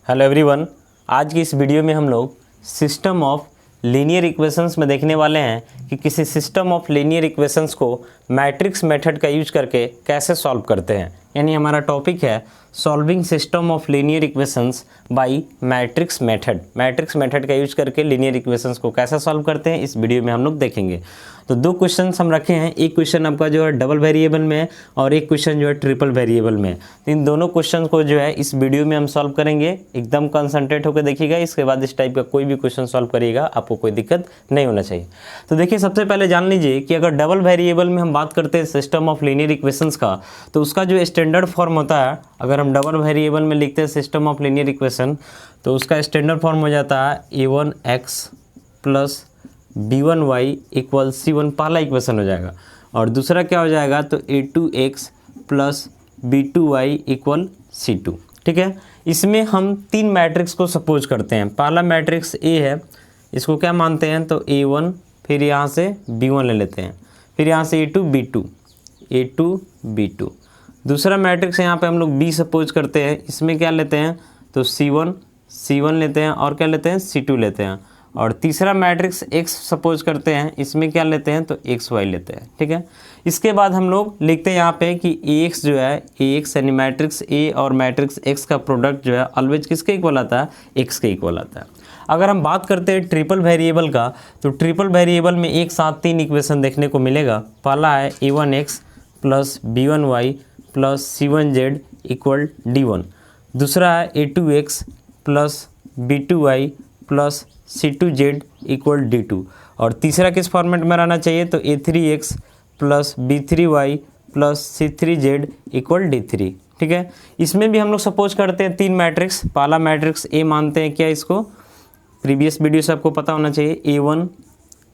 Hello everyone, आज की इस वीडियो में हम लोग सिस्टम ऑफ लीनियर इक्वेशंस में देखने वाले हैं कि किसी सिस्टम ऑफ लीनियर इक्वेशंस को मैट्रिक्स मेथड का यूज करके कैसे सॉल्व करते हैं। यानी हमारा टॉपिक है solving system of linear equations bye matrix method. Matrix method का यूज करके लीनियर इक्वेशंस को कैसे सॉल्व करते हैं इस वीडियो में हम लोग देखेंगे। तो दो क्वेश्चंस हम रखे हैं, एक क्वेश्चन आपका जो है डबल वेरिएबल में है और एक क्वेश्चन जो है ट्रिपल वेरिएबल में है। तो इन दोनों क्वेश्चन को जो है इस वीडियो में हम सॉल्व करेंगे। एकदम कंसंट्रेट होकर देखिएगा, इसके बाद इस टाइप का कोई भी क्वेश्चन सॉल्व करिएगा आपको कोई दिक्कत नहीं होना चाहिए। तो देखिए, सबसे पहले जान लीजिए कि अगर डबल वेरिएबल में हम बात करते हैं सिस्टम ऑफ लीनियर इक्वेशंस का, तो उसका जो स्टैंडर्ड फॉर्म होता है, अगर हम डबल वेरिएबल में लिखते हैं सिस्टम ऑफ लीनियर इक्वेशन, तो उसका स्टैंडर्ड फॉर्म हो जाता है a1x plus b1y equal c1, पहला इक्वेशन हो जाएगा। और दूसरा क्या हो जाएगा, तो a2x plus b2y equal c2। ठीक है, इसमें हम तीन मैट्रिक्स को सपोज करते हैं। पहला मैट्रिक्स a है, इसको क्या मानते हैं, तो a1, फिर यहाँ से b1 ले लेते हैं, फिर यहाँ से a2 b2। दूसरा मैट्रिक्स यहाँ पे हम लोग b सपोज करते हैं, इसमें क्या लेते हैं, तो c1 लेते हैं और क्या लेते हैं, c2 लेते हैं। और तीसरा मैट्रिक्स x सपोज करते हैं, इसमें क्या लेते हैं, तो xy लेते हैं। ठीक है, इसके बाद हम लोग लिखते हैं यहाँ पे कि ax जो है, ax यानी मैट्रिक्स a और मैट्रिक्स x का प्रोडक्ट जो है ऑलवेज किसके इक्वल आता है, x के इक्वल आता है। अगर हम बात करते हैं ट्रिपल वेरिएबल का, तो ट्रिपल वेरिएबल में एक साथ तीन इक्वेशन देखने को मिलेगा। पहला है a1x plus b1y plus c1z equal d1। दूसरा है a2x plus b2y plus c2z equal d2। और तीसरा किस फॉर्मेट में रहना चाहिए, तो a3x plus b3y plus c3z equal d3। ठीक है, इसमें भी हम लोग सपोज करते हैं तीन मैट्रिक्स। पहला मैट्रिक्स a मानते हैं, क्या इसको प्रीवियस वीडियो से आपको पता होना चाहिए, a1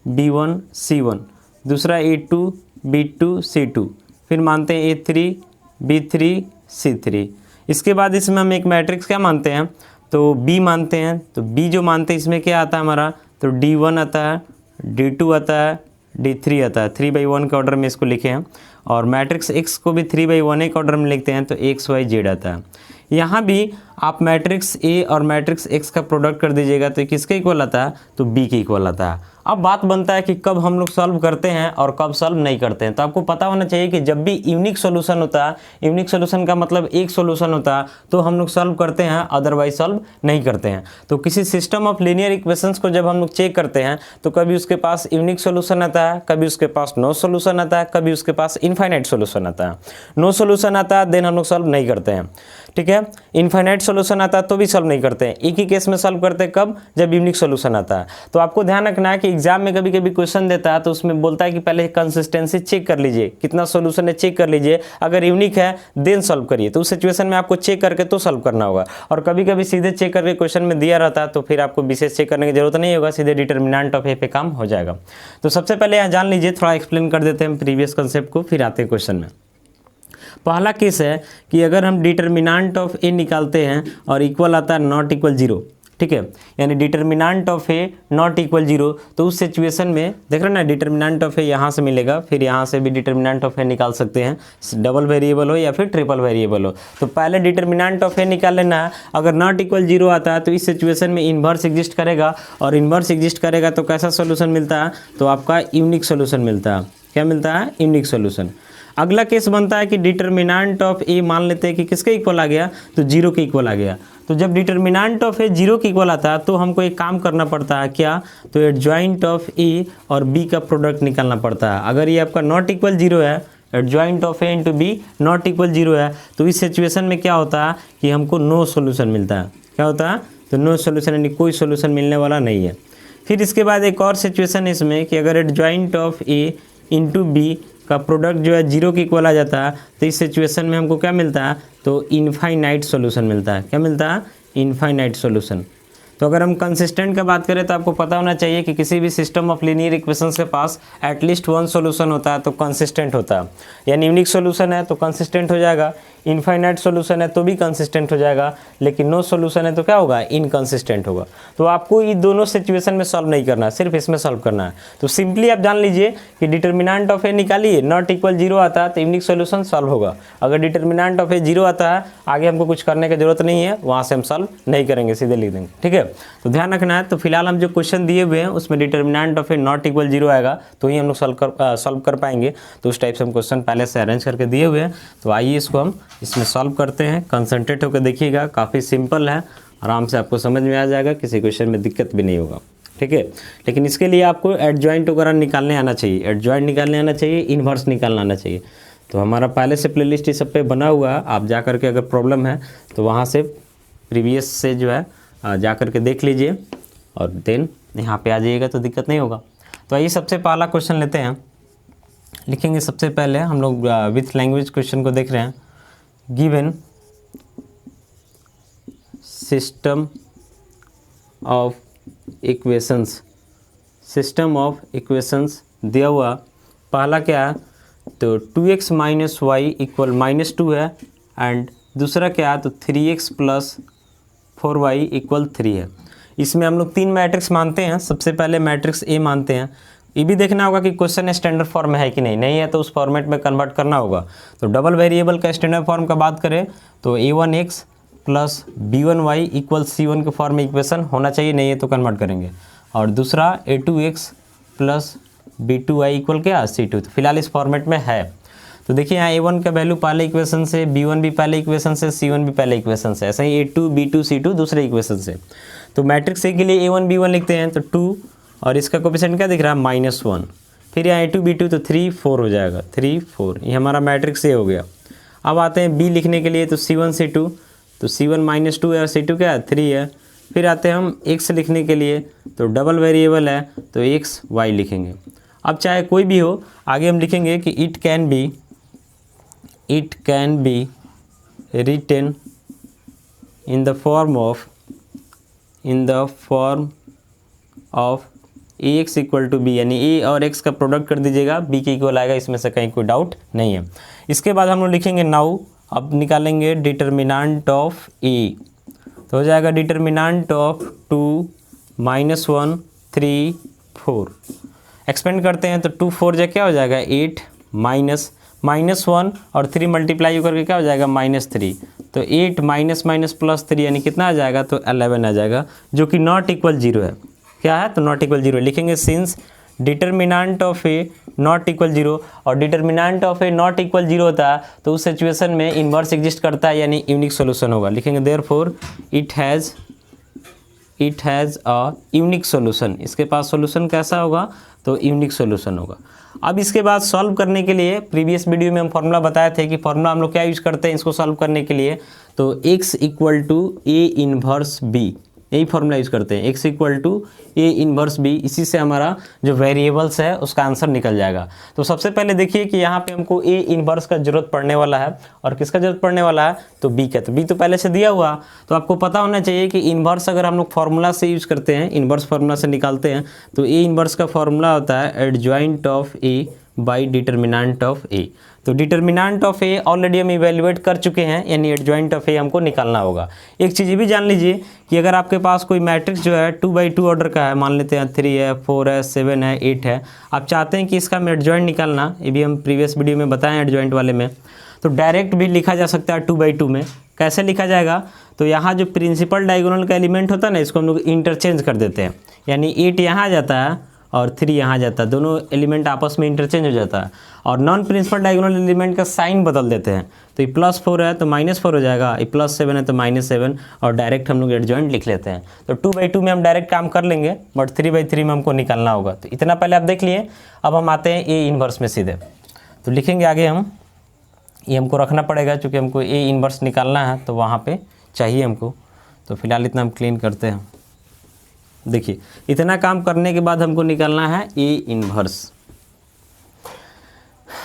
b1 c1। दूसरा a2 b2 c2, फिर मानते हैं a3 b3 c3। इसके बाद इसमें हम एक मैट्रिक्स क्या मानते हैं, तो b मानते हैं। तो b जो मानते हैं, इसमें क्या आता है हमारा, तो d1 आता है, d2 आता है, d3 आता है। 3/1 के ऑर्डर में इसको लिखे हैं। और मैट्रिक्स x को भी 3/1 के ऑर्डर में लिखते हैं, तो x y z आता है। यहाँ भी आप मैट्रिक्स a और मैट्रिक्स x का प्रोडक्ट कर दीजिएगा, तो किसके इक्वल आता है, तो b के इक्वल आता है। अब बात बनता है कि कब हम लोग सॉल्व करते हैं और कब सॉल्व नहीं करते हैं। तो आपको पता होना चाहिए कि जब भी यूनिक सॉल्यूशन होता है, यूनिक सॉल्यूशन का मतलब एक सॉल्यूशन होता है, तो हम लोग सॉल्व करते हैं, अदरवाइज सॉल्व नहीं करते हैं। तो किसी सिस्टम ऑफ लीनियर इक्वेशंस को जब हम लोग चेक करते हैं, तो कभी उसके पास यूनिक सॉल्यूशन आता है, कभी उसके पास नो सॉल्यूशन आता है, कभी उसके पास इनफाइनाइट सॉल्यूशन आता है। नो सॉल्यूशन आता है, देन हम लोग सॉल्व नहीं करते हैं। ठीक है, इनफाइनाइट सॉल्यूशन आता है तो भी सॉल्व नहीं करते हैं। एक ही केस में सॉल्व करते हैं, कब, जब यूनिक सॉल्यूशन आता है। तो आपको ध्यान रखना है कि एग्जाम में कभी कभी क्वेश्चन देता है, तो उसमें बोलता है कि पहले कंसिस्टेंसी चेक कर लीजिए, कितना सॉल्यूशन है चेक कर लीजिए, अगर यूनिक है देन सॉल्व करिए। तो उस सिचुएशन में आपको चेक करके तो सॉल्व करना होगा। और कभी कभी सीधे चेक करके क्वेश्चन में दिया रहता है, तो फिर आपको विशेष चेक करने की जरूरत नहीं होगा, सीधे डिटर्मिनेंट ऑफ ए पे काम हो जाएगा। तो सबसे पहले यहाँ जान लीजिए, थोड़ा एक्सप्लेन कर देते हैं प्रीवियस कंसेप्ट को, फिर आते हैं क्वेश्चन में। पहला केस है कि अगर हम डिटर्मिनेंट ऑफ ए निकालते हैं और इक्वल आता है नॉट इक्वल 0। ठीक है, यानी determinant of A not equal 0, तो उस सिचुएशन में देख रहे हैं ना, डिटर्मिनेंट ऑफ ए यहाँ से मिलेगा, फिर यहाँ से भी डिटर्मिनेंट ऑफ ए निकाल सकते हैं, डबल वेरिएबल हो या फिर ट्रिपल वेरिएबल हो। तो पहले डिटर्मिनेंट ऑफ ए निकाल लेना है। अगर नॉट इक्वल 0 आता है, तो इस सिचुएशन में इन्वर्स एग्जिस्ट करेगा, और इन्वर्स एग्जिस्ट करेगा तो कैसा सोल्यूशन मिलता है, तो आपका यूनिक सोल्यूशन मिलता है। क्या मिलता है, यूनिक सोल्यूशन। अगला केस बनता है कि डिटर्मिनेंट ऑफ ए मान लेते हैं कि किसके इक्वल आ गया, तो 0 के इक्वल आ गया। तो जब डिटर्मिनेंट ऑफ ए 0 के इक्वल आता है, तो हमको एक काम करना पड़ता है, क्या, तो एडजॉइंट ऑफ ए और बी का प्रोडक्ट निकालना पड़ता है। अगर ये आपका नॉट इक्वल 0 है, adjoint of A into B not equal 0 है, तो इस सिचुएशन में क्या होता है कि हमको नो सोल्यूशन मिलता है। क्या होता है, तो नो सोल्यूशन, यानी कोई सोल्यूशन मिलने वाला नहीं है। फिर इसके बाद एक और सिचुएशन इसमें कि अगर adjoint of A into B का प्रोडक्ट जो है 0 के इक्वल आ जाता है, तो इस सिचुएशन में हमको क्या मिलता है, तो इनफाइनाइट सॉल्यूशन मिलता है। क्या मिलता है, इनफाइनाइट सॉल्यूशन। तो अगर हम कंसिस्टेंट का बात करें तो आपको पता होना चाहिए कि किसी भी सिस्टम ऑफ लीनियर इक्वेशंस के पास एटलीस्ट वन सॉल्यूशन होता है तो कंसिस्टेंट होता है, यानी यूनिक सॉल्यूशन है तो कंसिस्टेंट हो जाएगा, इनफाइनाइट सॉल्यूशन है तो भी कंसिस्टेंट हो जाएगा, लेकिन नो सॉल्यूशन है तो क्या होगा, इनकंसिस्टेंट होगा। तो आपको ये दोनों सिचुएशन में सॉल्व नहीं करना है, सिर्फ इसमें सॉल्व करना है। तो सिंपली आप जान लीजिए कि डिटर्मिनेंट ऑफ ए निकालिए, नॉट इक्वल 0 आता है तो यूनिक सॉल्यूशन सॉल्व होगा। अगर डिटर्मिनेंट ऑफ ए 0 आता है आगे हमको कुछ करने की जरूरत नहीं है, वहाँ से हम सॉल्व नहीं करेंगे, सीधे लिख देंगे, ठीक है। तो ध्यान रखना है। तो फिलहाल हम जो क्वेश्चन दिए हुए हैं उसमें determinant of A not equal 0 आएगा तो ही हम लोग सॉल्व कर पाएंगे। तो उस टाइप से हम क्वेश्चन पहले से अरेंज करके दिए हुए हैं। तो आइए इसको हम इसमें सॉल्व करते हैं। कंसंट्रेट होकर देखिएगा, काफ़ी सिंपल है, आराम से आपको समझ में आ जाएगा, किसी क्वेश्चन में दिक्कत भी नहीं होगा, ठीक है। लेकिन इसके लिए आपको एडजॉइंट वगैरह निकालने आना चाहिए, एडजॉइंट निकालने आना चाहिए, इन्वर्स निकालना आना चाहिए। तो हमारा पहले से प्लेलिस्ट इस सब पे बना हुआ है, आप जा करके अगर प्रॉब्लम है तो वहाँ से प्रीवियस से जो है जा करके देख लीजिए और देन यहाँ पे आ जाइएगा तो दिक्कत नहीं होगा। तो आइए सबसे पहला क्वेश्चन लेते हैं। लिखेंगे सबसे पहले हम लोग विथ लैंग्वेज क्वेश्चन को देख रहे हैं। Given system of equations, system of equations दिया हुआ, पहला क्या है तो 2x माइनस वाई इक्वल -2 है, एंड दूसरा क्या है तो 3x प्लस 4y इक्वल 3 है। इसमें हम लोग 3 मैट्रिक्स मानते हैं। सबसे पहले मैट्रिक्स ए मानते हैं। ये भी देखना होगा कि क्वेश्चन स्टैंडर्ड फॉर्म में है कि नहीं है तो उस फॉर्मेट में कन्वर्ट करना होगा। तो डबल वेरिएबल का स्टैंडर्ड फॉर्म का बात करें तो a1x plus b1y equal c1 के फॉर्म में इक्वेशन होना चाहिए, नहीं है तो कन्वर्ट करेंगे। और दूसरा a2x प्लस b2y इक्वल क्या c2, तो फिलहाल इस फॉर्मेट में है। तो देखिए यहाँ a1 का वैल्यू पहले इक्वेशन से, b1 भी पहले इक्वेशन से, c1 भी पहले इक्वेशन से, ऐसा ही a2 b2 c2 दूसरे इक्वेशन से। तो मैट्रिक्स ए के लिए a1 b1 लिखते हैं तो 2 और इसका कोफिशिएंट क्या दिख रहा है -1, फिर यहाँ a2 b2 तो 3 4 हो जाएगा, 3 4, ये हमारा मैट्रिक्स ए हो गया। अब आते हैं b लिखने के लिए तो c1 c2, तो c1 -2 है और c2 क्या है 3 है। फिर आते हैं हम x लिखने के लिए तो डबल वेरिएबल है तो x y लिखेंगे। अब चाहे कोई भी हो, आगे हम लिखेंगे कि it can be written in the form of ax equal to b, यानी a और x का प्रोडक्ट कर दीजिएगा, b के इक्वल आएगा, इसमें से कहीं कोई डाउट नहीं है। इसके बाद हम लोग लिखेंगे नाउ, अब निकालेंगे डिटर्मिनेंट ऑफ a, तो हो जाएगा डिटर्मिनेंट ऑफ 2 -1 3 4। एक्सपेंड करते हैं तो 2 4 जा क्या हो जाएगा 8 -1 और 3 मल्टीप्लाई करके क्या हो जाएगा -3, तो 8 माइनस प्लस 3 यानी कितना आ जाएगा तो 11 आ जाएगा, जो कि नॉट इक्वल 0 है। क्या है तो नॉट इक्वल 0 लिखेंगे। Since determinant of A not equal 0, और determinant of A not equal 0 होता है तो उस सिचुएशन में इन्वर्स एग्जिस्ट करता है, यानी यूनिक सॉल्यूशन होगा। लिखेंगे therefore it has a unique solution, इसके पास सॉल्यूशन कैसा होगा तो यूनिक सॉल्यूशन होगा। अब इसके बाद सॉल्व करने के लिए प्रीवियस वीडियो में हम फॉर्मूला बताए थे कि फॉर्मूला हम लोग क्या यूज़ करते हैं इसको सॉल्व करने के लिए, तो x equal to A inverse B, यही फॉर्मूला यूज़ करते हैं, x equal to A inverse B. इसी से हमारा जो वेरिएबल्स है उसका आंसर निकल जाएगा। तो सबसे पहले देखिए कि यहाँ पे हमको ए इन्वर्स का जरूरत पड़ने वाला है, और किसका जरूरत पड़ने वाला है तो बी का, तो बी तो पहले से दिया हुआ। तो आपको पता होना चाहिए कि इन्वर्स अगर हम लोग फार्मूला से यूज़ करते हैं, इन्वर्स फार्मूला से निकालते हैं, तो ए इन्वर्स का फार्मूला होता है adjoint of A by determinant of A. तो डिटर्मिनेंट ऑफ ए ऑलरेडी हम इवेल्युएट कर चुके हैं, यानी एडजॉइंट ऑफ ए हमको निकालना होगा। एक चीज़ ये भी जान लीजिए कि अगर आपके पास कोई मैट्रिक्स जो है 2/2 ऑर्डर का है, मान लेते हैं 3 है 4 है 7 है 8 है, आप चाहते हैं कि इसका हम एडजॉइंट निकालना, ये भी हम प्रीवियस वीडियो में बताएं एडजॉइंट वाले में, तो डायरेक्ट भी लिखा जा सकता है 2/2 में। कैसे लिखा जाएगा तो यहाँ जो प्रिंसिपल डायगोनल का एलिमेंट होता है ना, इसको हम लोग इंटरचेंज कर देते हैं, यानी 8 यहाँ आ जाता है और 3 यहाँ जाता है, दोनों एलिमेंट आपस में इंटरचेंज हो जाता है। और नॉन प्रिंसिपल डायगोनल एलिमेंट का साइन बदल देते हैं, तो ये +4 है तो -4 हो जाएगा, ये +7 है तो -7, और डायरेक्ट हम लोग एडजॉइंट लिख लेते हैं। तो 2/2 में हम डायरेक्ट काम कर लेंगे, बट 3/3 में हमको निकालना होगा। तो इतना पहले आप देख लिए। अब हम आते हैं ए इन्वर्स में सीधे, तो लिखेंगे आगे हम, ये हमको रखना पड़ेगा क्योंकि हमको ए इन्वर्स निकालना है, तो वहाँ पर चाहिए हमको। तो फिलहाल इतना हम क्लीन करते हैं। देखिए इतना काम करने के बाद हमको निकालना है ए इन्वर्स।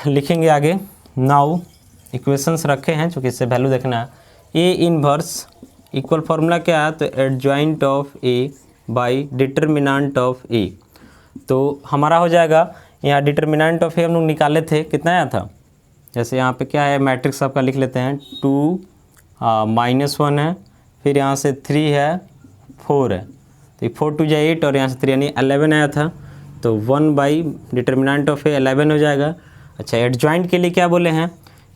लिखेंगे आगे, नाउ इक्वेशंस रखे हैं चूँकि इससे वैल्यू देखना है, ए इन्वर्स इक्वल फार्मूला क्या है, तो adjoint of A by determinant of A. तो हमारा हो जाएगा, यहाँ डिटर्मिनेंट ऑफ ए हम लोग निकाले थे, कितना आया था, जैसे यहाँ पे क्या है मैट्रिक्स आपका लिख लेते हैं, 2 -1 है, फिर यहाँ से 3 है, 4 है, तो ये 4 2 जा 8 और यहाँ से 3 यानी 11 आया था। तो 1 बाई डिटर्मिनेंट ऑफ ए 11 हो जाएगा। अच्छा, एडजॉइंट के लिए क्या बोले हैं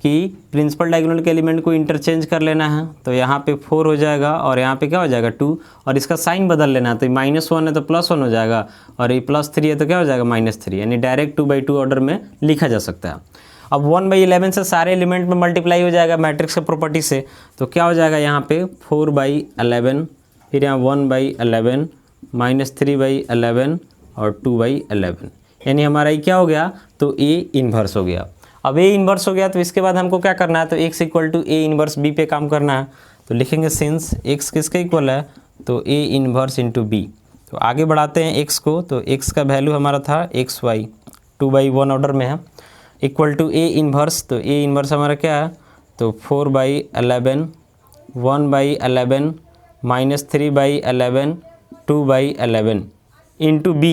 कि प्रिंसिपल डायगोनल के एलिमेंट को इंटरचेंज कर लेना है, तो यहाँ पे 4 हो जाएगा और यहाँ पे क्या हो जाएगा 2, और इसका साइन बदल लेना है, तो -1 है तो +1 हो जाएगा, और ये +3 है तो क्या हो जाएगा -3, यानी डायरेक्ट 2/2 ऑर्डर में लिखा जा सकता है। अब 1/11 से सारे एलिमेंट में मल्टीप्लाई हो जाएगा मैट्रिक्स के प्रॉपर्टी से, तो क्या हो जाएगा यहाँ पे 4/11, फिर यहाँ 1/11, -3/11 और 2/11, यानी हमारा ये क्या हो गया, तो ए इन्वर्स हो गया। अब ए इन्वर्स हो गया तो इसके बाद हमको क्या करना है, तो x = a इन्वर्स b पे काम करना है। तो लिखेंगे सिंस x किसके इक्वल है, तो a इन्वर्स इंटू b। तो आगे बढ़ाते हैं x को, तो x का वैल्यू हमारा था xy 2/1 ऑर्डर में है, इक्वल टू a इन्वर्स, तो a इन्वर्स हमारा क्या है, तो 4/11, 1/11, -3/11, 2/11 इंटू b।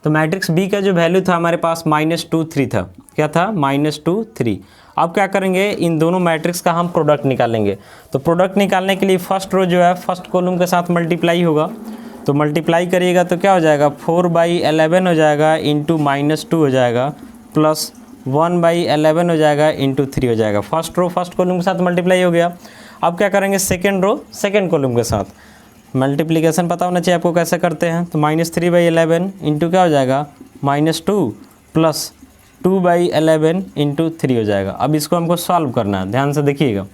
तो मैट्रिक्स b का जो वैल्यू था हमारे पास -2 3 था, क्या था, -2 3। अब क्या करेंगे, इन दोनों मैट्रिक्स का हम प्रोडक्ट निकालेंगे। तो प्रोडक्ट निकालने के लिए फर्स्ट रो जो है फर्स्ट कॉलम के साथ मल्टीप्लाई होगा, तो मल्टीप्लाई करिएगा तो क्या हो जाएगा, 4/11 हो जाएगा इंटू -2 हो जाएगा, प्लस 1/11 हो जाएगा इंटू 3 हो जाएगा। फर्स्ट रो फर्स्ट कॉलम के साथ मल्टीप्लाई हो गया। अब क्या करेंगे, सेकेंड रो सेकेंड कॉलम के साथ मल्टीप्लिकेशन पता होना चाहिए आपको कैसे करते हैं, तो -3/11 इंटू क्या हो जाएगा, -2 प्लस 2/11 इंटू 3 हो जाएगा। अब इसको हमको सॉल्व करना है, ध्यान से देखिएगा।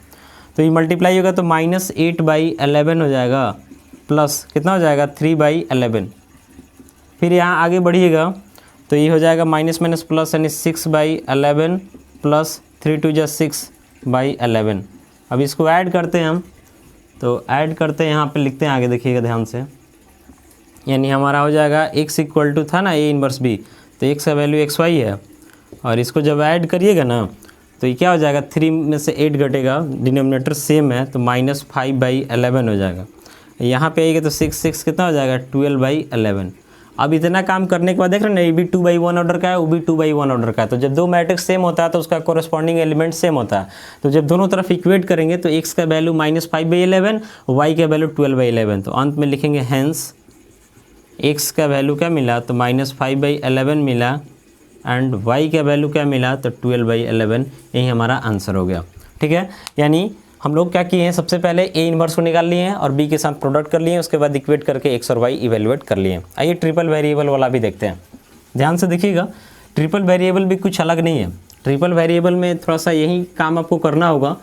तो ये मल्टीप्लाई होगा तो -8/11 हो जाएगा, प्लस कितना हो जाएगा 3/11। फिर यहाँ आगे बढ़िएगा तो ये हो जाएगा माइनस माइनस प्लस, यानी 6/11 प्लस 3 2 जा 6/11। अब इसको ऐड करते हैं हम, तो ऐड करते हैं, यहाँ पे लिखते हैं आगे, देखिएगा ध्यान से, यानी हमारा हो जाएगा x = था ना a इन्वर्स b, तो x का वैल्यू xy है, और इसको जब ऐड करिएगा ना तो ये क्या हो जाएगा, 3 में से 8 घटेगा, डिनोमिनेटर सेम है, तो -5/11 हो जाएगा। यहाँ पे आएगा तो 6 कितना हो जाएगा, 12/11। अब इतना काम करने के बाद देख रहे हैं ना, ये भी 2/1 ऑर्डर का है, वो भी 2/1 ऑर्डर का है। तो जब दो मैट्रिक्स सेम होता है तो उसका कोरस्पॉन्डिंग एलिमेंट सेम होता है। तो जब दोनों तरफ इक्वेट करेंगे तो x का वैल्यू -5/11, y का वैल्यू 12/11। तो अंत में लिखेंगे हेंस x का वैल्यू क्या मिला, तो -5/11 मिला, एंड y का वैल्यू क्या मिला, तो 12/11। यही हमारा आंसर हो गया। ठीक है, यानी हम लोग क्या किए हैं, सबसे पहले a इन्वर्स को निकाल लिए हैं और b के साथ प्रोडक्ट कर लिए हैं, उसके बाद इक्वेट करके x और y इवेल्युएट कर लिए हैं। आइए ट्रिपल वेरिएबल वाला भी देखते हैं, ध्यान से देखिएगा। ट्रिपल वेरिएबल भी कुछ अलग नहीं है। ट्रिपल वेरिएबल में थोड़ा सा यही काम आपको करना होगा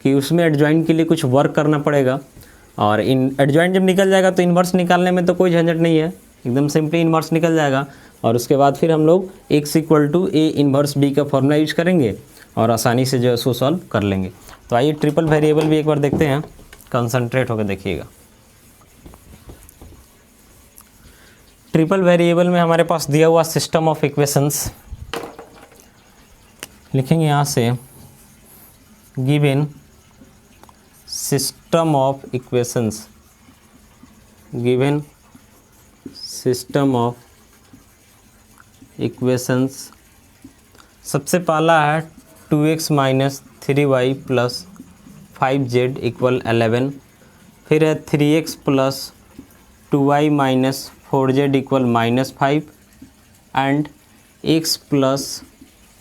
कि उसमें एडजॉइंट के लिए कुछ वर्क करना पड़ेगा, और इन एडजॉइंट जब निकल जाएगा तो इन्वर्स निकालने में तो कोई झंझट नहीं है, एकदम सिंपली इन्वर्स निकल जाएगा। और उसके बाद फिर हम लोग x = a इन्वर्स b का फॉर्मूला यूज करेंगे और आसानी से जो है उसको सॉल्व कर लेंगे। तो आइए ट्रिपल वेरिएबल भी एक बार देखते हैं, कंसंट्रेट होकर देखिएगा। ट्रिपल वेरिएबल में हमारे पास दिया हुआ सिस्टम ऑफ इक्वेशंस लिखेंगे, यहाँ से given system of equations, given system of equations. सबसे पहला है 2x - 3y + 5z = 11, फिर है 3x + 2y - 4z = -5, and x +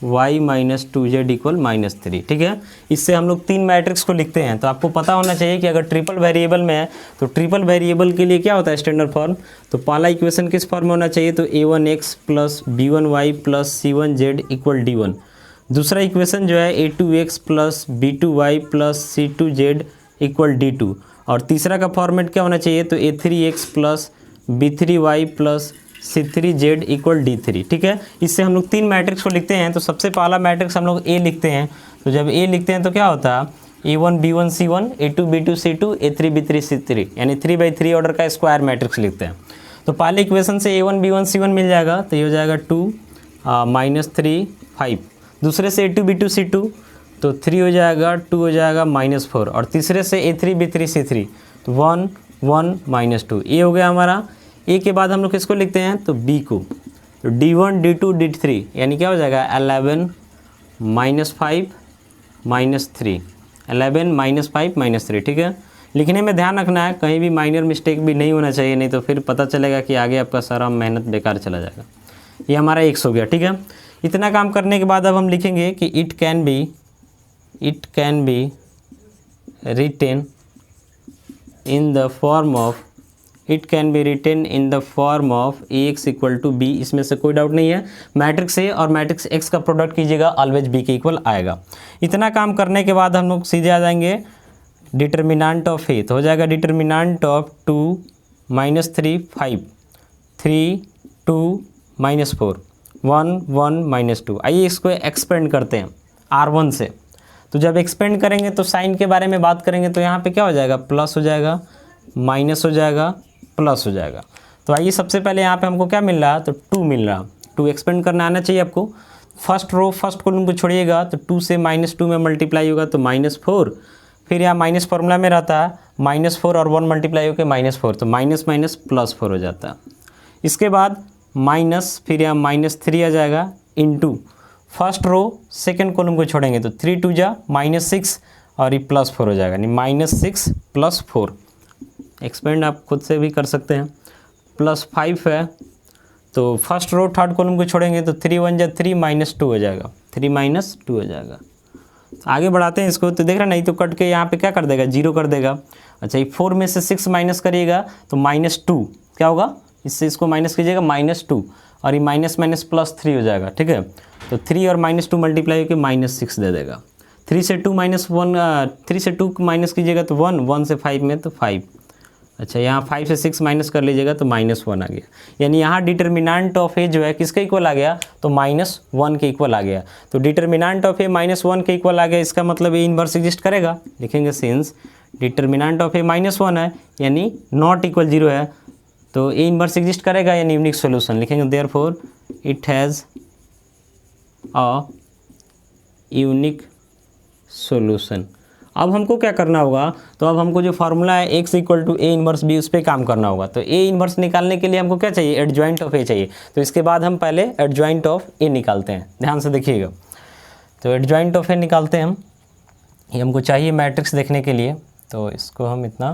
y - 2z = -3। ठीक है, इससे हम लोग 3 मैट्रिक्स को लिखते हैं। तो आपको पता होना चाहिए कि अगर ट्रिपल वेरिएबल में है तो ट्रिपल वेरिएबल के लिए क्या होता है स्टैंडर्ड फॉर्म, तो पहला इक्वेशन किस फॉर्म में होना चाहिए, तो a1x + b1y + c1z = d1। दूसरा इक्वेशन जो है a2x + b2y + c2z = d2, और तीसरा का फॉर्मेट क्या होना चाहिए, तो a3x + b3y + c3z = d3। ठीक है, इससे हम लोग 3 मैट्रिक्स को लिखते हैं। तो सबसे पहला मैट्रिक्स हम लोग a लिखते हैं, तो जब a लिखते हैं तो क्या होता है, a1 b1 c1, a2 b2 c2, a3 b3 c3, यानी 3/3 ऑर्डर का स्क्वायर मैट्रिक्स लिखते हैं। तो पहले इक्वेशन से a1 b1 c1 मिल जाएगा, तो ये हो जाएगा 2 -3 5। दूसरे से a2 b2 c2, तो 3 हो जाएगा, 2 हो जाएगा -4, और तीसरे से a3 b3 c3, तो 1 1 -2 ये हो गया हमारा। ए के बाद हम लोग किसको लिखते हैं, तो बी को। तो D1 D2 D3 यानी क्या हो जाएगा 11 -5 -3, 11 -5 -3, ठीक है। लिखने में ध्यान रखना है, कहीं भी माइनर मिस्टेक भी नहीं होना चाहिए, नहीं तो फिर पता चलेगा कि आगे आपका सारा मेहनत बेकार चला जाएगा। ये हमारा x हो गया, ठीक है। इतना काम करने के बाद अब हम लिखेंगे कि it can be written in the form of ax equal to b। इसमें से कोई डाउट नहीं है, मैट्रिक्स ए और मैट्रिक्स x का प्रोडक्ट कीजिएगा, ऑलवेज b के इक्वल आएगा। इतना काम करने के बाद हम लोग सीधे आ जाएंगे डिटर्मिनेंट ऑफ ए, तो हो जाएगा डिटर्मिनेंट ऑफ 2 -3 5 3 2 -4 1 1 -2। आइए इसको एक्सपेंड करते हैं R1 से। तो जब एक्सपेंड करेंगे तो साइन के बारे में बात करेंगे, तो यहाँ पे क्या हो जाएगा, प्लस हो जाएगा, माइनस हो जाएगा, प्लस हो जाएगा। तो आइए सबसे पहले यहाँ पे हमको क्या मिल रहा है, तो 2 मिल रहा। 2 एक्सपेंड करना आना चाहिए आपको। फर्स्ट रो फर्स्ट कॉलम को छोड़िएगा तो 2 से -2 में मल्टीप्लाई होगा तो -4, फिर यहाँ माइनस फॉर्मूला में रहता है -4 और 1 मल्टीप्लाई होकर -4, तो माइनस माइनस +4 हो जाता है। इसके बाद माइनस, फिर यहाँ -3 आ जाएगा into first row second column को छोड़ेंगे तो 3 2 जा -6 और ये +4 हो जाएगा, यानी -6 + 4। एक्सपेंड आप खुद से भी कर सकते हैं। +5 है तो फर्स्ट रो थर्ड कॉलम को छोड़ेंगे तो 3 1 जा 3 -2 हो जाएगा, 3 -2 हो जाएगा। आगे बढ़ाते हैं इसको, तो देख रहे नहीं तो कट के यहाँ पे क्या कर देगा, 0 कर देगा। अच्छा ये 4 में से 6 माइनस करिएगा तो -2 क्या होगा, इससे इसको माइनस कीजिएगा -2 और ये माइनस माइनस +3 हो जाएगा, ठीक है। तो 3 और -2 मल्टीप्लाई होकर -6 दे देगा। 3 से 2 माइनस कीजिएगा तो 1, 1 से 5 में तो 5। अच्छा यहाँ 5 से 6 माइनस कर लीजिएगा तो -1 आ गया, यानी यहाँ डिटर्मिनेंट ऑफ ए जो है किसके इक्वल आ गया, तो -1 के इक्वल आ गया। तो डिटर्मिनेंट ऑफ ए -1 के इक्वल आ गया, इसका मतलब ए इनवर्स एग्जिस्ट करेगा। लिखेंगे सिंस डिटर्मिनेंट ऑफ ए -1 है यानी नॉट इक्वल 0 है, तो ए इनवर्स एग्जिस्ट करेगा यानी यूनिक सॉल्यूशन। लिखेंगे therefore it has a unique solution. अब हमको क्या करना होगा, तो अब हमको जो फार्मूला है x equal to A inverse B उस पर काम करना होगा। तो ए इनवर्स निकालने के लिए हमको क्या चाहिए, एडजॉइंट ऑफ ए चाहिए। तो इसके बाद हम पहले एडजॉइंट ऑफ ए निकालते हैं, ध्यान से देखिएगा। तो एडजॉइंट ऑफ ए निकालते हैं हम, ये हमको चाहिए मैट्रिक्स देखने के लिए, तो इसको हम इतना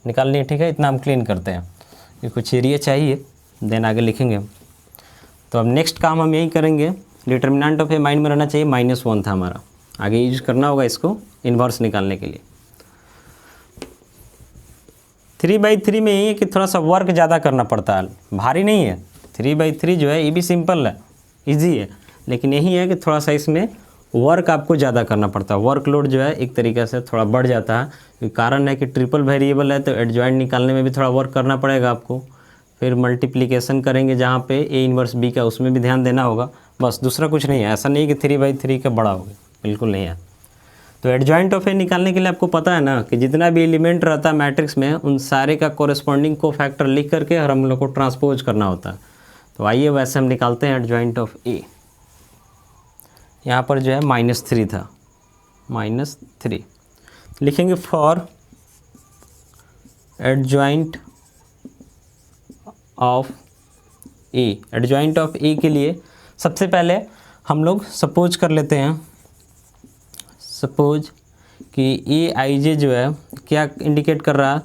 निकाल लिए, ठीक है। इतना हम क्लीन करते हैं, ये कुछ एरिया चाहिए, देन आगे लिखेंगे। तो अब नेक्स्ट काम हम यही करेंगे, डिटर्मिनेंट ऑफ ए माइंड में रहना चाहिए, -1 था हमारा, आगे यूज करना होगा इसको इन्वर्स निकालने के लिए। 3/3 में यही है कि थोड़ा सा वर्क ज़्यादा करना पड़ता है, भारी नहीं है। 3/3 जो है ये भी सिंपल है, इजी है, लेकिन यही है कि थोड़ा सा इसमें वर्क आपको ज़्यादा करना पड़ता है। वर्कलोड जो है एक तरीक़े से थोड़ा बढ़ जाता है, कारण है कि ट्रिपल वेरिएबल है तो एडजॉइंट निकालने में भी थोड़ा वर्क करना पड़ेगा आपको। फिर मल्टीप्लिकेशन करेंगे जहाँ पे ए इनवर्स बी का, उसमें भी ध्यान देना होगा, बस दूसरा कुछ नहीं है। ऐसा नहीं कि 3/3 का बड़ा होगा, बिल्कुल नहीं है। तो एडजॉइंट ऑफ ए निकालने के लिए आपको पता है ना कि जितना भी एलिमेंट रहता है मैट्रिक्स में उन सारे का कोरेस्पॉन्डिंग को फैक्टर लिख करके और हम लोग को ट्रांसपोज करना होता है। तो आइए वैसे हम निकालते हैं एडजॉइंट ऑफ ए। यहाँ पर जो है -3 था, -3 लिखेंगे for adjoint of A. Adjoint of A के लिए सबसे पहले हम लोग सपोज कर लेते हैं, सपोज कि ए आई जे जो है क्या इंडिकेट कर रहा है,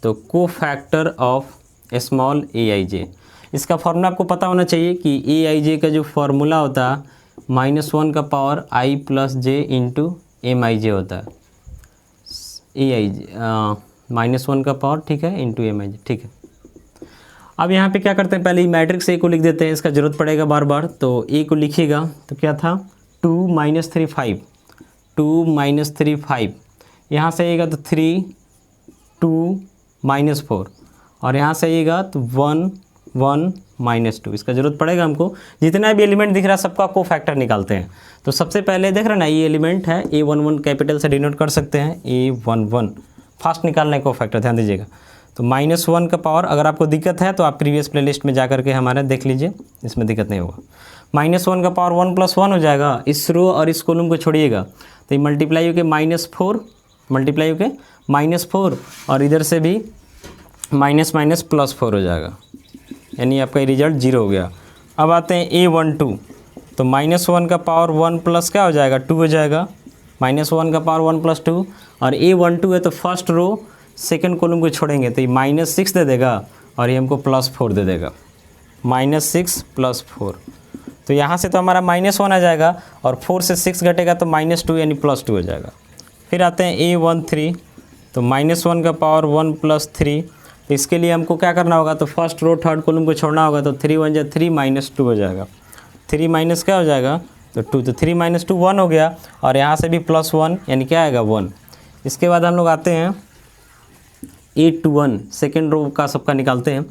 तो को फैक्टर ऑफ स्मॉल ए आई जे। इसका फॉर्मूला आपको पता होना चाहिए कि ए आई जे का जो फार्मूला होता है -1 का power i + j into MIJ होता है। ए आई जे -1 का पावर, ठीक है, इंटू MIJ, ठीक है। अब यहाँ पे क्या करते हैं, पहले मैट्रिक्स ए को लिख देते हैं, इसका ज़रूरत पड़ेगा बार बार। तो ए को लिखिएगा तो क्या था 2 -3 5, 2 -3 5, यहाँ से आइएगा तो 3 2 -4 और यहाँ से आइएगा तो 1 1 -2। इसका ज़रूरत पड़ेगा हमको, जितना भी एलिमेंट दिख रहा है सबका को फैक्टर निकालते हैं। तो सबसे पहले देख रहे हैं ना, ये एलिमेंट है A11 कैपिटल से डिनोट कर सकते हैं, A11 फास्ट निकालने को फैक्टर, ध्यान दीजिएगा। तो -1 का पावर, अगर आपको दिक्कत है तो आप प्रीवियस प्लेलिस्ट में जा करके हमारे देख लीजिए, इसमें दिक्कत नहीं होगा। -1 का पावर 1 + 1 हो जाएगा, इस रो और इस कॉलम को छोड़िएगा तो ये मल्टीप्लाई होकर -4 मल्टीप्लाई होके -4 और इधर से भी माइनस माइनस +4 हो जाएगा, यानी आपका रिजल्ट 0 हो गया। अब आते हैं A12, तो -1 का पावर 1 प्लस क्या हो जाएगा 2 हो जाएगा, -1 का पावर 1 + 2 और A12 है तो फर्स्ट रो सेकंड कॉलम को छोड़ेंगे तो ये -6 दे देगा और ये हमको +4 दे देगा, -6 + 4। तो यहाँ से तो हमारा -1 आ जाएगा और 4 से 6 घटेगा तो -2 यानी +2 हो जाएगा। फिर आते हैं A13, तो -1 का पावर 1 + 3, तो इसके लिए हमको क्या करना होगा, तो फर्स्ट रो थर्ड कॉलम को छोड़ना होगा, तो 3 × 1 = 3 -2 हो जाएगा, 3 माइनस क्या हो जाएगा तो 2, तो 3 - 2 1 हो गया और यहाँ से भी +1 यानी क्या आएगा 1। इसके बाद हम लोग आते हैं A21, सेकेंड रो का सबका निकालते हैं,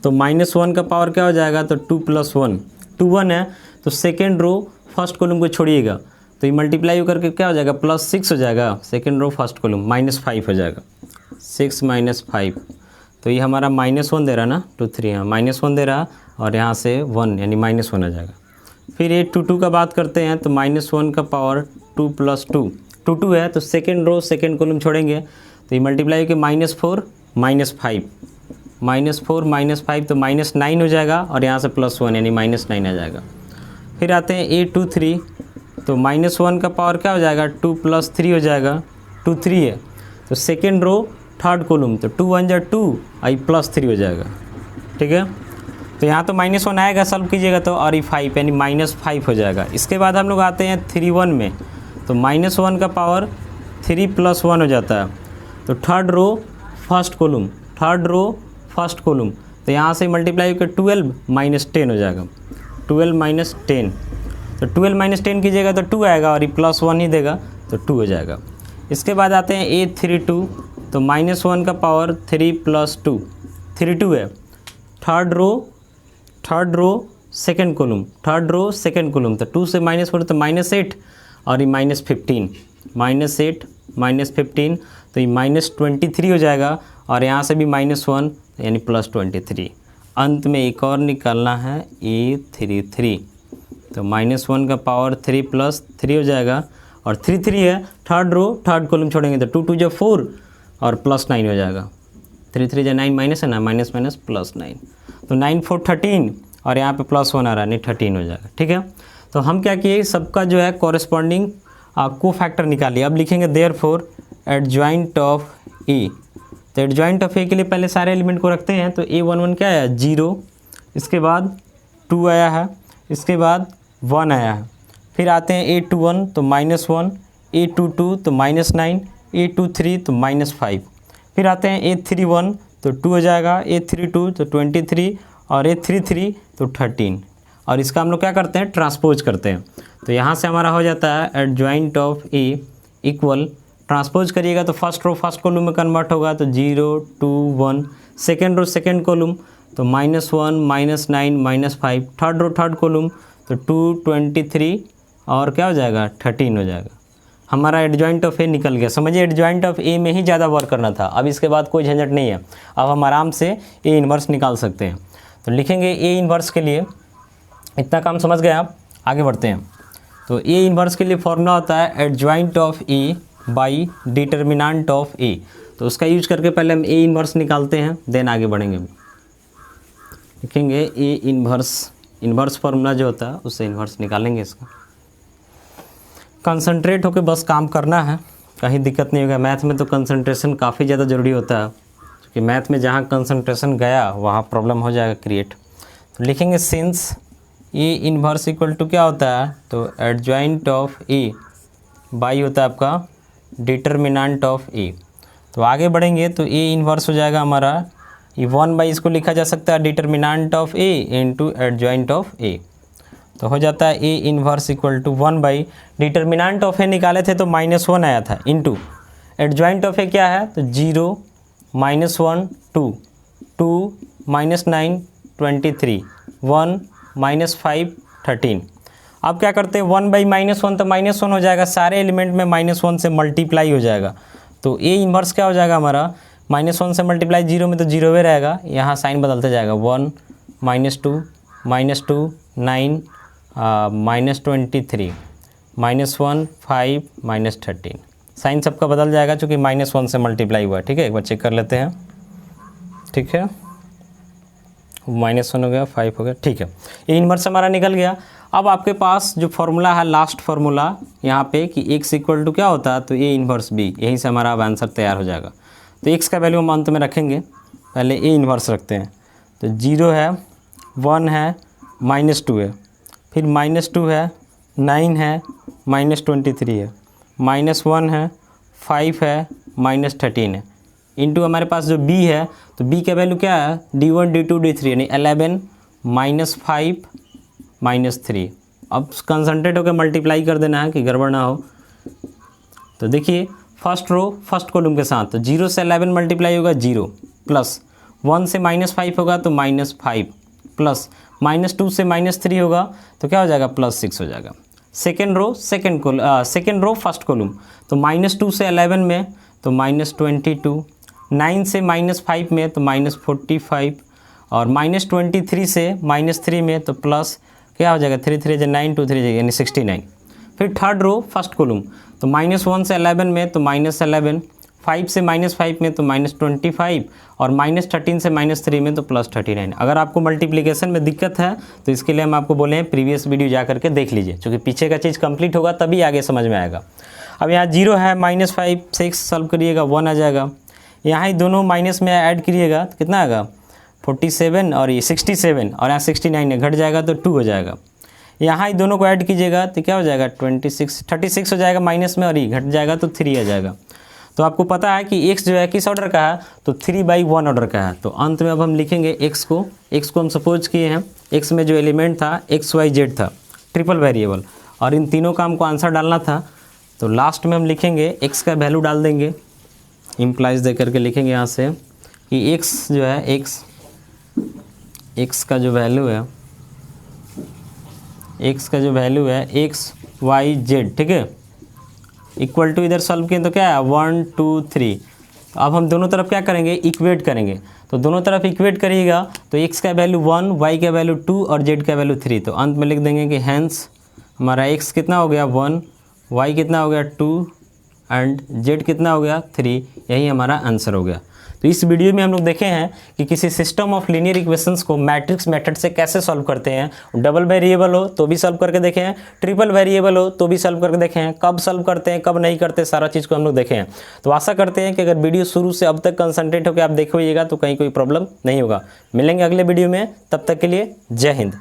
तो -1 का पावर क्या हो जाएगा तो 2 + 1, 2 1 है तो सेकेंड रो फर्स्ट कॉलम को छोड़िएगा तो ये मल्टीप्लाई करके क्या हो जाएगा +6 हो जाएगा, सेकेंड रो फर्स्ट कॉलम -5 हो जाएगा, 6 - 5, तो ये हमारा -1 दे रहा ना 2 3, हाँ -1 दे रहा और यहाँ से 1 यानी -1 आ जाएगा। फिर A22 का बात करते हैं, तो -1 का पावर 2 + 2, 2 है तो सेकेंड रो सेकेंड कॉलम छोड़ेंगे तो ये मल्टीप्लाई के -4 -5, -4 -5 तो -9 हो जाएगा और यहाँ से +1 यानी -9 आ जाएगा। फिर आते हैं A23, तो -1 का पावर क्या हो जाएगा 2 + 3 हो जाएगा, 2 3 है तो सेकेंड रो थर्ड कॉलम तो 2 1 = 2 आई +3 हो जाएगा, ठीक है। तो यहाँ तो -1 आएगा सॉल्व कीजिएगा तो, और ये 5 यानी -5 हो जाएगा। इसके बाद हम लोग आते हैं 31 में, तो -1 का पावर 3 + 1 हो जाता है, तो third row first column, third row first column, तो यहाँ से मल्टीप्लाई करके 12 - 10 हो जाएगा, 12 - 10, तो 12 - 10 कीजिएगा तो 2 आएगा और ये +1 ही देगा तो 2 हो जाएगा। इसके बाद आते हैं A32, तो -1 का पावर 3 + 2, 32 है, third row second column, third row second column, तो 2 से -4 तो -8 और ये -15, -8 -15 तो ये -23 हो जाएगा और यहाँ से भी -1 यानी +23। अंत में एक और निकालना है A33, तो -1 का पावर 3 + 3 हो जाएगा और 3 3 है थर्ड रो थर्ड कॉलम छोड़ेंगे तो 2 2 = 4 और +9 हो जाएगा, 3 3 = 9 माइनस है ना, माइनस माइनस +9, तो 9 4 13 और यहाँ पे +1 आ रहा है नहीं 13 हो जाएगा, ठीक है। तो हम क्या किए सबका जो है कॉरेस्पॉन्डिंग को फैक्टर निकालिए। अब लिखेंगे देयरफॉर एडजॉइंट ऑफ ए, तो एडजॉइंट ऑफ ए के लिए पहले सारे एलिमेंट को रखते हैं, तो A11 क्या आया 0, इसके बाद 2 आया है, इसके बाद 1 आया है। फिर आते हैं A21 तो -1, A22 तो -9, A23 तो -5। फिर आते हैं A31 तो 2 हो जाएगा, A32 तो 23 और A33 तो 13, और इसका हम लोग क्या करते हैं ट्रांसपोज करते हैं। तो यहाँ से हमारा हो जाता है adjoint of A equal, transpose करिएगा तो फर्स्ट रो फर्स्ट कॉलम में कन्वर्ट होगा तो 0 2 1, सेकेंड रो सेकेंड कॉलम तो -1 -9 -5, थर्ड रो थर्ड कॉलम तो 2 23 और क्या हो जाएगा 13 हो जाएगा। हमारा एडजॉइंट ऑफ ए निकल गया। समझिए एडजॉइंट ऑफ ए में ही ज़्यादा वर्क करना था, अब इसके बाद कोई झंझट नहीं है, अब हम आराम से ए इन्वर्स निकाल सकते हैं। तो लिखेंगे ए इन्वर्स के लिए, इतना काम समझ गए आप, आगे बढ़ते हैं। तो ए इन्वर्स के लिए फॉर्मूला होता है adjoint of A by determinant of A, तो उसका यूज करके पहले हम ए इन्वर्स निकालते हैं देन आगे बढ़ेंगे। लिखेंगे ए इन्वर्स फार्मूला जो होता है उससे इन्वर्स निकालेंगे। इसका कंसंट्रेट होकर बस काम करना है, कहीं दिक्कत नहीं होगा। मैथ में तो कंसंट्रेशन काफ़ी ज़्यादा ज़रूरी होता है, क्योंकि मैथ में जहाँ कंसंट्रेशन गया वहाँ प्रॉब्लम हो जाएगा क्रिएट। तो लिखेंगे since A inverse equal to क्या होता है, तो एडजॉइंट ऑफ ए बाई होता है आपका डिटर्मिनेंट ऑफ ए। तो आगे बढ़ेंगे तो ए इन्वर्स हो जाएगा हमारा ये 1 बाई, इसको लिखा जा सकता है determinant of A into adjoint of A, तो हो जाता है A inverse equal to 1 by determinant of A निकाले थे तो -1 आया था इंटू एडजॉइंट ऑफ ए क्या है तो 0 -1 2 2 -9 23 1 -5 13। अब क्या करते हैं 1 बाई -1 तो -1 हो जाएगा, सारे एलिमेंट में -1 से मल्टीप्लाई हो जाएगा, तो ए इन्वर्स क्या हो जाएगा हमारा -1 से मल्टीप्लाई 0 में तो 0 ही रहेगा, यहाँ साइन बदलते जाएगा 1 -2 -2 9 -23 -1 5 -13। साइन सबका बदल जाएगा क्योंकि -1 से मल्टीप्लाई हुआ है। ठीक है, एक बार चेक कर लेते हैं। ठीक है, -1 हो गया, 5 हो गया। ठीक है, ये इन्वर्स हमारा निकल गया। अब आपके पास जो फॉर्मूला है, लास्ट फार्मूला यहाँ पे कि x इक्वल टू क्या होता है, तो a इन्वर्स b, यहीं से हमारा अब आंसर तैयार हो जाएगा। तो x का वैल्यू हम अंत में रखेंगे, पहले a इन्वर्स रखते हैं। तो 0 है, 1 है, -2 है, फिर -2 है, 9 है, -23 है, -1 है, 5 है, -13 है, इंटू हमारे पास जो b है, तो b का वैल्यू क्या है, d1 d2 d3 यानी 11 -5 -3। अब कंसंट्रेट होकर मल्टीप्लाई कर देना है कि गड़बड़ ना हो। तो देखिए फर्स्ट रो फर्स्ट कॉलम के साथ, तो 0 से 11 मल्टीप्लाई होगा 0, प्लस 1 से -5 होगा तो -5, प्लस -2 से -3 होगा तो क्या हो जाएगा, +6 हो जाएगा। सेकेंड रो फर्स्ट कॉलम, तो -2 से 11 में तो -22, 9 से -5 में तो -45, और -23 से -3 में तो प्लस क्या हो जाएगा, 3 3 9 2 3 यानी 69। फिर थर्ड रो फर्स्ट कॉलम, तो -1 से 11 में तो -11, 5 से -5 में तो -25, और -13 से -3 में तो +39। अगर आपको मल्टीप्लिकेशन में दिक्कत है तो इसके लिए हम आपको बोले हैं प्रीवियस वीडियो जा करके देख लीजिए, क्योंकि पीछे का चीज़ कंप्लीट होगा तभी आगे समझ में आएगा। अब यहाँ 0 है, -5 से x सॉल्व करिएगा 1 आ जाएगा। यहाँ ही दोनों माइनस में ऐड करिएगा तो कितना आएगा, 47 और ये 67, और यहाँ 69 है, घट जाएगा तो 2 हो जाएगा। यहाँ ही दोनों को ऐड कीजिएगा तो क्या हो जाएगा, 36 हो जाएगा माइनस में, और ये घट जाएगा तो 3 आ जाएगा। तो आपको पता है कि x जो है किस ऑर्डर का है, तो 3/1 ऑर्डर का है। तो अंत में अब हम लिखेंगे x को हम सपोज किए हैं, x में जो एलिमेंट था XYZ था, ट्रिपल वेरिएबल, और इन तीनों का हमको आंसर डालना था। तो लास्ट में हम लिखेंगे x का वैल्यू डाल देंगे, इम्प्लाइज दे करके लिखेंगे यहाँ से कि x जो है x का जो वैल्यू है XYZ, ठीक है, इक्वल टू इधर सॉल्व किए तो क्या है 1 2 3। तो अब हम दोनों तरफ क्या करेंगे, इक्वेट करेंगे। तो दोनों तरफ इक्वेट करिएगा तो x का वैल्यू 1, y का वैल्यू 2 और z का वैल्यू 3। तो अंत में लिख देंगे कि हैंस हमारा x कितना हो गया 1, y कितना हो गया 2 एंड z कितना हो गया 3। यही हमारा आंसर हो गया। तो इस वीडियो में हम लोग देखे हैं कि किसी सिस्टम ऑफ लीनियर इक्वेशंस को मैट्रिक्स मेथड से कैसे सॉल्व करते हैं। डबल वेरिएबल हो तो भी सॉल्व करके देखे हैं, ट्रिपल वेरिएबल हो तो भी सॉल्व करके देखे हैं, कब सॉल्व करते हैं कब नहीं करते, सारा चीज़ को हम लोग देखे हैं। तो आशा करते हैं कि अगर वीडियो शुरू से अब तक कंसंट्रेट होकर आप देखिएगा तो कहीं कोई प्रॉब्लम नहीं होगा। मिलेंगे अगले वीडियो में, तब तक के लिए जय हिंद।